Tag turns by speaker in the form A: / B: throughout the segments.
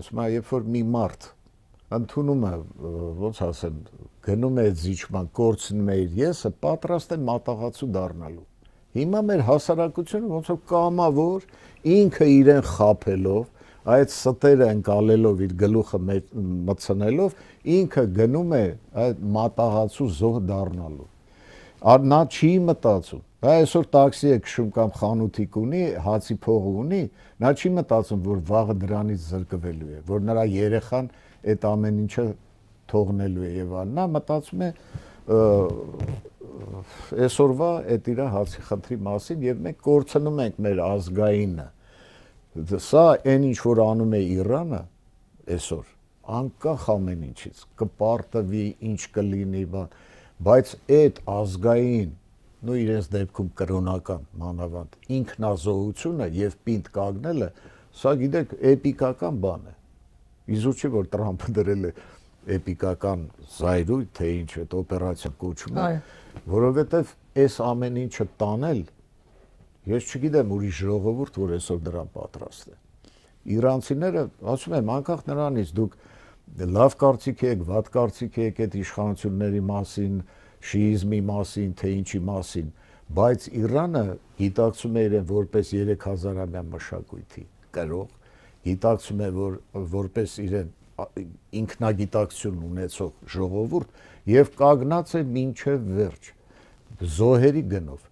A: ասում է, երբ որ մի մարդ ընդունում է, ոնց ասեմ, գնում է զիջման, կորցնում է իր եսը, պատրաստ է մատաղացու դառնալու։ Հիմա մեր հասարակությունը ոնց որ կամավոր ինքը իրեն խափելով, այդ ստերը ընկալելով, իր գլուխը մտցնելով, ինքը գնում է այդ մատաղացու զոհ դառնալու։ Նա չի մտածում։ Դա այսօր տաքսի է քշում կամ խանութիկ ունի, հացի փող ունի, նա չի մտածում, որ վաղը դրանից զրկվելու է, որ նրա երեխան այդ ամեն ինչը թողնելու է եւ այլն։ Նա մտածում է այսօրվա այդ իր հացի խնդրի մասին եւ մենք կորցնում ենք մեր ազգայինը։ Սա այն ինչ որ անում է Իրանը այսօր, անկախ ամեն ինչից, կպարտվի, ինչ կլինի, բայց այդ ազգային նույն իրենց դեպքում կրոնական մանավանդ ինքնազոհությունը եւ պինդ կանգնելը, սա գիտեք էպիկական բան է։ Իզուր չի որ Տրամփը դրել է էպիկական զայրույթ, թե ինչ այդ օպերացիա կոչում է, որովհետեւ այս ամեն ինչը տանել, ես չգիտեմ ուրիշ ժողովուրդ, որ այսօր դրան պատրաստ է։ Իրանցիները, ասում եմ, անկախ նրանից դուք լավ կարծիք եք, վատ կարծիք եք այդ իշխանությունների մասին, շիիզմի մասին, թե ինչի մասին, բայց Իրանը գիտակցում է իրեն որպես 3000-ամյա մշակույթի կրող, գիտակցում է, որ որպես իրեն ինքնագիտակցություն ունեցող ժողովուրդ եւ կանգնած է մինչեւ վերջ զոհերի գնով։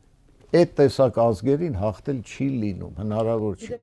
A: Այդ տեսակ ազգերին հաղթել չի լինում, հնարավոր չի։